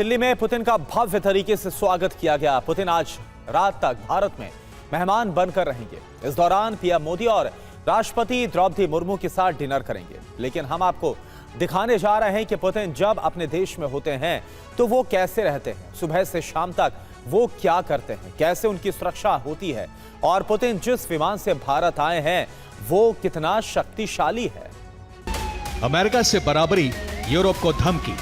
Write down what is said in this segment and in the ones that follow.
दिल्ली में पुतिन का भव्य तरीके से स्वागत किया गया। पुतिन आज रात तक भारत में मेहमान बनकर रहेंगे। इस दौरान पीएम मोदी और राष्ट्रपति द्रौपदी मुर्मू के साथ डिनर करेंगे। लेकिन हम आपको दिखाने जा रहे हैं कि पुतिन जब अपने देश में होते हैं तो वो कैसे रहते हैं, सुबह से शाम तक वो क्या करते हैं, कैसे उनकी सुरक्षा होती है और पुतिन जिस विमान से भारत आए हैं वो कितना शक्तिशाली है। अमेरिका से बराबरी, यूरोप को धमकी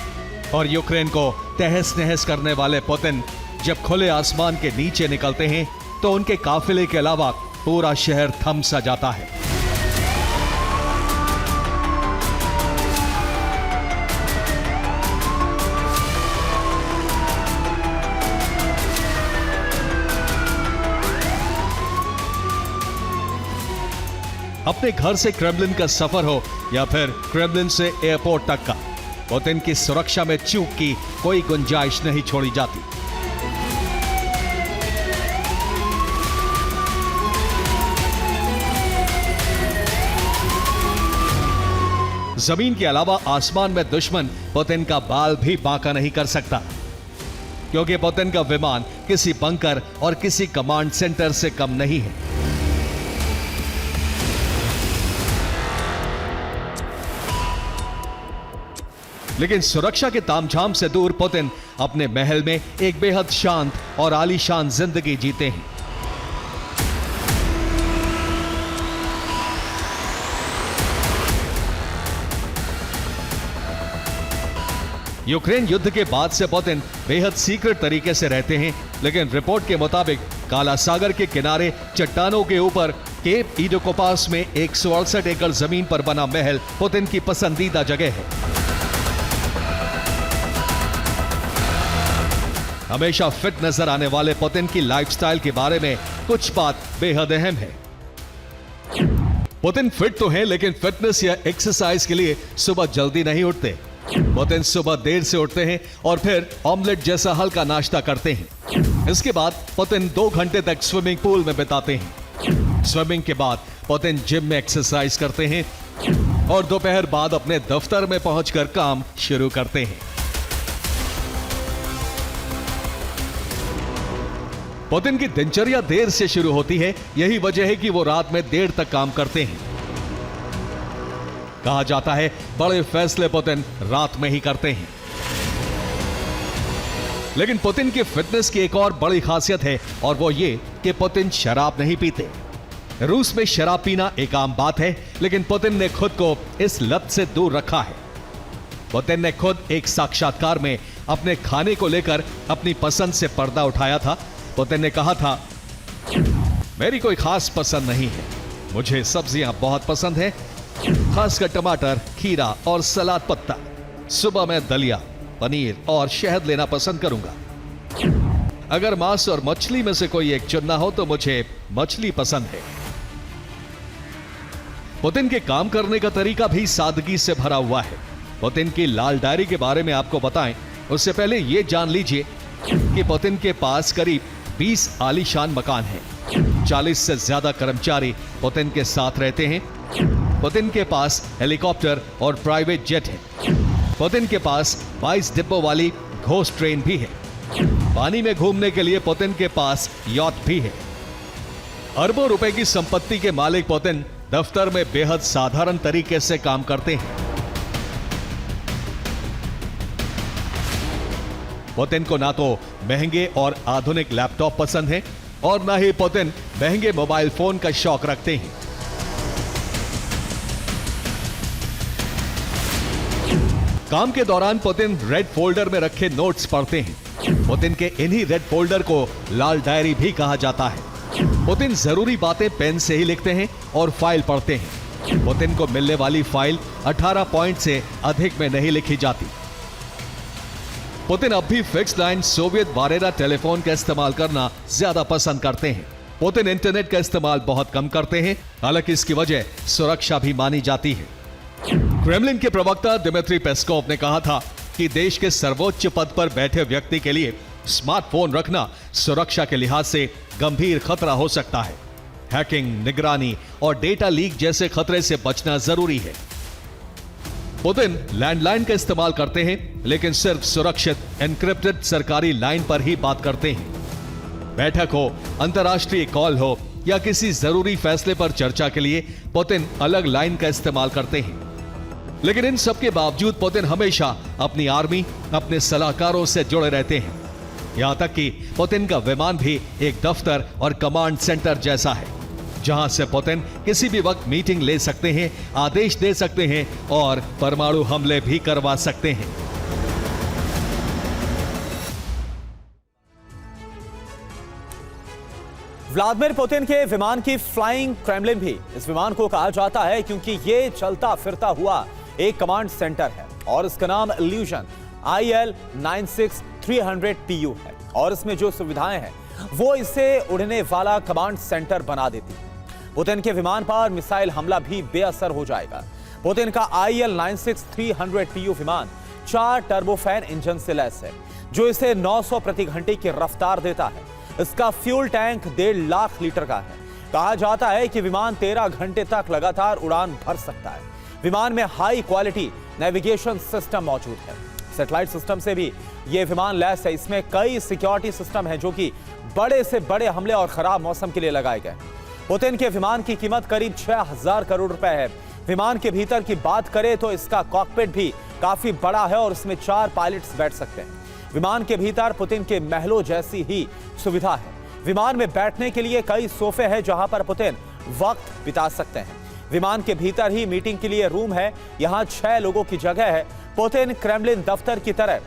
और यूक्रेन को तहस नहस करने वाले पुतिन जब खुले आसमान के नीचे निकलते हैं तो उनके काफिले के अलावा पूरा शहर थम सा जाता है। अपने घर से क्रेमलिन का सफर हो या फिर क्रेमलिन से एयरपोर्ट तक का, पुतिन की सुरक्षा में चूक की कोई गुंजाइश नहीं छोड़ी जाती। जमीन के अलावा आसमान में दुश्मन पुतिन का बाल भी बांका नहीं कर सकता, क्योंकि पुतिन का विमान किसी बंकर और किसी कमांड सेंटर से कम नहीं है। लेकिन सुरक्षा के तामझाम से दूर पुतिन अपने महल में एक बेहद शांत और आलीशान जिंदगी जीते हैं। यूक्रेन युद्ध के बाद से पुतिन बेहद सीक्रेट तरीके से रहते हैं, लेकिन रिपोर्ट के मुताबिक काला सागर के किनारे चट्टानों के ऊपर केप ईडोकोपास में 168 एकड़ जमीन पर बना महल पुतिन की पसंदीदा जगह है। हमेशा फिट नजर आने वाले पुतिन की लाइफस्टाइल के बारे में कुछ बात बेहद अहम है। पुतिन फिट तो हैं, लेकिन फिटनेस या एक्सरसाइज के लिए सुबह जल्दी नहीं उठते। पुतिन सुबह देर से उठते हैं और फिर ऑमलेट जैसा हल्का नाश्ता करते हैं। इसके बाद पुतिन 2 घंटे तक स्विमिंग पूल में बिताते हैं। स्विमिंग के बाद पुतिन जिम में एक्सरसाइज करते हैं और दोपहर बाद अपने दफ्तर में पहुंचकर काम शुरू करते हैं। पुतिन की दिनचर्या देर से शुरू होती है। यही वजह है कि वो रात में देर तक काम करते हैं। कहा जाता है बड़े फैसले पुतिन रात में ही करते हैं। लेकिन पुतिन की फिटनेस की एक और बड़ी खासियत है और वो ये कि पुतिन शराब नहीं पीते। रूस में शराब पीना एक आम बात है, लेकिन पुतिन ने खुद को इस लत से दूर रखा है। पुतिन ने खुद एक साक्षात्कार में अपने खाने को लेकर अपनी पसंद से पर्दा उठाया था। पुतिन ने कहा था, मेरी कोई खास पसंद नहीं है, मुझे सब्जियां बहुत पसंद है, खासकर टमाटर, खीरा और सलाद पत्ता। सुबह मैं दलिया, पनीर और शहद लेना पसंद करूंगा। अगर मांस और मछली में से कोई एक चुनना हो तो मुझे मछली पसंद है। पुतिन के काम करने का तरीका भी सादगी से भरा हुआ है। पुतिन की लाल डायरी के बारे में आपको बताएं उससे पहले यह जान लीजिए कि पुतिन के पास करीब 20 आलीशान मकान हैं। 40 से ज्यादा कर्मचारी पुतिन के साथ रहते हैं। पुतिन के पास हेलीकॉप्टर और प्राइवेट जेट है। पुतिन के पास 22 डिब्बों वाली घोस्ट ट्रेन भी है। पानी में घूमने के लिए पुतिन के पास यॉट भी है। अरबों रुपए की संपत्ति के मालिक पुतिन दफ्तर में बेहद साधारण तरीके से काम करते हैं। पुतिन को ना तो महंगे और आधुनिक लैपटॉप पसंद है और ना ही पुतिन महंगे मोबाइल फोन का शौक रखते हैं। काम के दौरान पुतिन रेड फोल्डर में रखे नोट्स पढ़ते हैं। पुतिन के इन्हीं रेड फोल्डर को लाल डायरी भी कहा जाता है। पुतिन जरूरी बातें पेन से ही लिखते हैं और फाइल पढ़ते हैं। पुतिन को मिलने वाली फाइल 18 पॉइंट से अधिक में नहीं लिखी जाती। पुतिन अब भी फिक्स लाइन सोवियत बारेरा टेलीफोन का इस्तेमाल करना ज्यादा पसंद करते हैं। पुतिन इंटरनेट का इस्तेमाल बहुत कम करते हैं, हालांकि इसकी वजह सुरक्षा भी मानी जाती है। क्रेमलिन के प्रवक्ता दिमित्री पेस्कोव ने कहा था कि देश के सर्वोच्च पद पर बैठे व्यक्ति के लिए स्मार्टफोन रखना सुरक्षा के लिहाज से गंभीर खतरा हो सकता है। हैकिंग, निगरानी और डेटा लीक जैसे खतरे से बचना जरूरी है। पुतिन लैंडलाइन का इस्तेमाल करते हैं, लेकिन सिर्फ सुरक्षित एनक्रिप्टेड सरकारी लाइन पर ही बात करते हैं। बैठक हो, अंतर्राष्ट्रीय कॉल हो या किसी जरूरी फैसले पर चर्चा के लिए पुतिन अलग लाइन का इस्तेमाल करते हैं। लेकिन इन सब के बावजूद पुतिन हमेशा अपनी आर्मी, अपने सलाहकारों से जुड़े रहते हैं। यहां तक कि पुतिन का विमान भी एक दफ्तर और कमांड सेंटर जैसा है, जहां से पुतिन किसी भी वक्त मीटिंग ले सकते हैं, आदेश दे सकते हैं और परमाणु हमले भी करवा सकते हैं। व्लादिमीर पुतिन के विमान की फ्लाइंग क्रेमलिन भी इस विमान को कहा जाता है, क्योंकि ये चलता फिरता हुआ एक कमांड सेंटर है और इसका नाम इल्यूजन IL-96-300PU है और इसमें जो सुविधाएं हैं वो इसे उड़ने वाला कमांड सेंटर बना देती है। पुतिन के विमान पर मिसाइल हमला भी बेअसर हो जाएगा। पुतिन का IL-96-300PU विमान 4 टर्बोफैन इंजन से लैस है, जो इसे 900 प्रति घंटे की रफ्तार देता है। इसका फ्यूल टैंक 1.5 लाख लीटर का है। कहा जाता है कि विमान 13 घंटे तक लगातार उड़ान भर सकता है। विमान में हाई क्वालिटी नेविगेशन सिस्टम मौजूद है। सैटेलाइट सिस्टम से भी यह विमान लैस है। इसमें कई सिक्योरिटी सिस्टम हैं जो कि बड़े से बड़े हमले और खराब मौसम के लिए लगाए गए। पुतिन के विमान की कीमत करीब 6000 करोड़ रुपए है। विमान के भीतर की बात करें तो इसका कॉकपिट भी काफी बड़ा है और इसमें 4 पायलट्स बैठ सकते हैं। विमान के भीतर पुतिन के महलों जैसी ही सुविधा है। विमान में बैठने के लिए कई सोफे हैं जहां पर पुतिन वक्त बिता सकते हैं। विमान के भीतर ही मीटिंग के लिए रूम है। यहां 6 लोगों की जगह है। पुतिन क्रेमलिन दफ्तर की तरह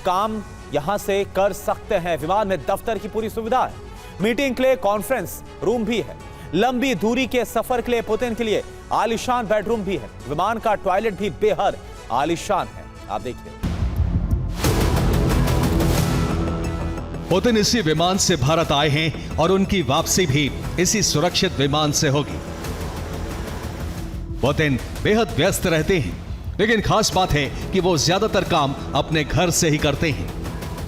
काम यहां से कर सकते हैं। विमान में दफ्तर की पूरी सुविधा है। मीटिंग के लिए कॉन्फ्रेंस रूम भी है। लंबी दूरी के सफर के लिए पुतिन के लिए आलीशान बेडरूम भी है। विमान का टॉयलेट भी बेहद आलीशान है। आप देखिए, पुतिन इसी विमान से भारत आए हैं और उनकी वापसी भी इसी सुरक्षित विमान से होगी। पुतिन बेहद व्यस्त रहते हैं, लेकिन खास बात है कि वो ज्यादातर काम अपने घर से ही करते हैं।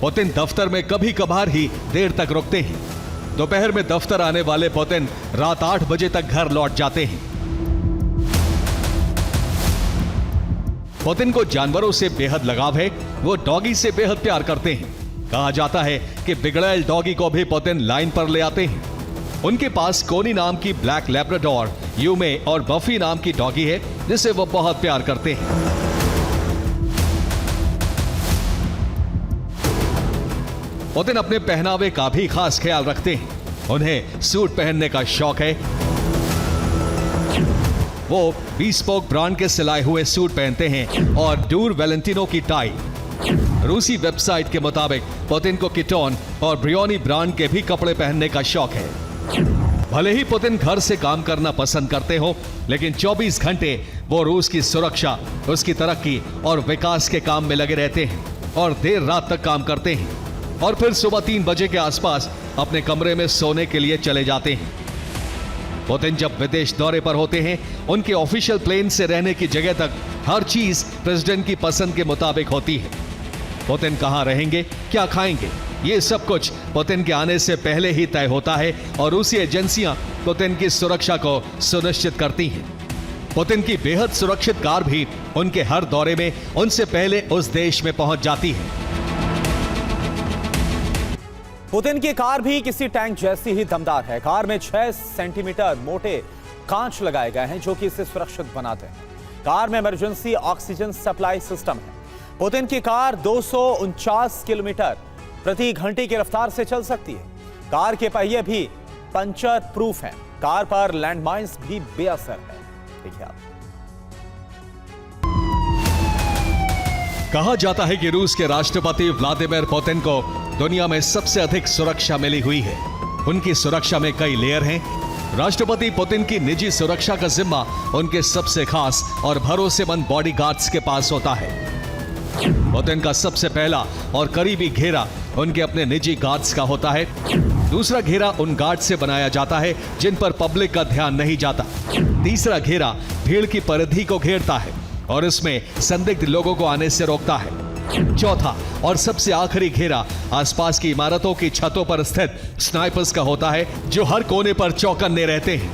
पुतिन दफ्तर में कभी कभार ही देर तक रुकते हैं। दोपहर में दफ्तर आने वाले पुतिन रात 8 बजे तक घर लौट जाते हैं। पुतिन को जानवरों से बेहद लगाव है। वो डॉगी से बेहद प्यार करते हैं। कहा जाता है कि बिगड़ैल डॉगी को भी पुतिन लाइन पर ले आते हैं। उनके पास कोनी नाम की ब्लैक लैब्राडोर, यूमे और बफी नाम की डॉगी है, जिसे वो बहुत प्यार करते हैं। पुतिन अपने पहनावे का भी खास ख्याल रखते हैं। उन्हें सूट पहनने का शौक है। वो बीस्पोक ब्रांड के सिलाए हुए सूट पहनते हैं और डूर वैलेंटिनो की टाई। रूसी वेबसाइट के मुताबिक पुतिन को किटोन और ब्रियोनी ब्रांड के भी कपड़े पहनने का शौक है। भले ही पुतिन घर से काम करना पसंद करते हो, लेकिन 24 घंटे वो रूस की सुरक्षा, उसकी तरक्की और विकास के काम में लगे रहते हैं और देर रात तक काम करते हैं और फिर सुबह 3 बजे के आसपास अपने कमरे में सोने के लिए चले जाते हैं। पुतिन जब विदेश दौरे पर होते हैं, उनके ऑफिशियल प्लेन से रहने की जगह तक हर चीज प्रेसिडेंट की पसंद के मुताबिक होती है। पुतिन कहां रहेंगे, क्या खाएंगे, ये सब कुछ पुतिन के आने से पहले ही तय होता है और रूसी एजेंसियां पुतिन की सुरक्षा को सुनिश्चित करती हैं। पुतिन की बेहद सुरक्षित कार भी उनके हर दौरे में उनसे पहले उस देश में पहुंच जाती है। पुतिन की कार भी किसी टैंक जैसी ही दमदार है। कार में 6 सेंटीमीटर मोटे कांच लगाए गए हैं जो कि इसे सुरक्षित बनाते हैं। कार में इमरजेंसी ऑक्सीजन सप्लाई सिस्टम है। पुतिन की कार 249 किलोमीटर प्रति घंटे की रफ्तार से चल सकती है। कार के पहिए भी पंचर प्रूफ हैं। कार पर लैंडमाइंस भी बेअसर है। देखिए आप। कहा जाता है कि रूस के राष्ट्रपति व्लादिमीर पुतिन को दुनिया में सबसे अधिक सुरक्षा मिली हुई है। उनकी सुरक्षा में कई लेयर हैं। राष्ट्रपति पुतिन की निजी सुरक्षा का जिम्मा उनके सबसे खास और भरोसेमंद बॉडीगार्ड्स के पास होता है। पुतिन का सबसे पहला और करीबी घेरा उनके अपने निजी गार्ड्स का होता है। दूसरा घेरा उन गार्ड से बनाया जाता है जिन पर पब्लिक का ध्यान नहीं जाता। तीसरा घेरा भीड़ की परिधि को घेरता है और इसमें संदिग्ध लोगों को आने से रोकता है। चौथा और सबसे आखिरी घेरा आसपास की इमारतों की छतों पर स्थित स्नाइपर्स का होता है, जो हर कोने पर चौकन्ने रहते हैं।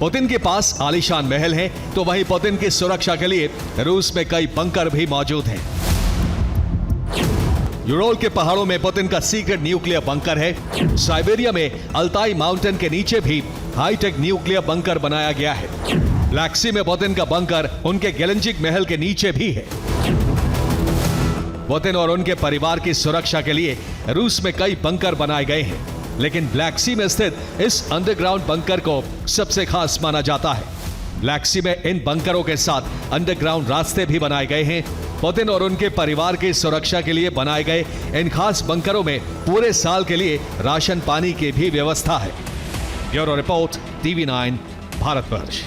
पुतिन के पास आलीशान महल है, तो वहीं पुतिन की सुरक्षा के लिए रूस में कई बंकर भी मौजूद हैं। यूरोल के पहाड़ों में पुतिन का सीक्रेट न्यूक्लियर बंकर है। साइबेरिया में अल्ताई माउंटेन के नीचे भी हाईटेक न्यूक्लियर बंकर बनाया गया है। ब्लैक सी में पुतिन का बंकर उनके गेलेंजिक महल के नीचे भी है। पुतिन और उनके परिवार की सुरक्षा के लिए रूस में कई बंकर बनाए गए हैं, लेकिन ब्लैक सी में स्थित इस अंडरग्राउंड बंकर को सबसे खास माना जाता है। ब्लैक सी में इन बंकरों के साथ अंडरग्राउंड रास्ते भी बनाए गए हैं। पुतिन और उनके परिवार की सुरक्षा के लिए बनाए गए इन खास बंकरों में पूरे साल के लिए राशन पानी की भी व्यवस्था है। Bureau report, TV9 Bharatvarsh.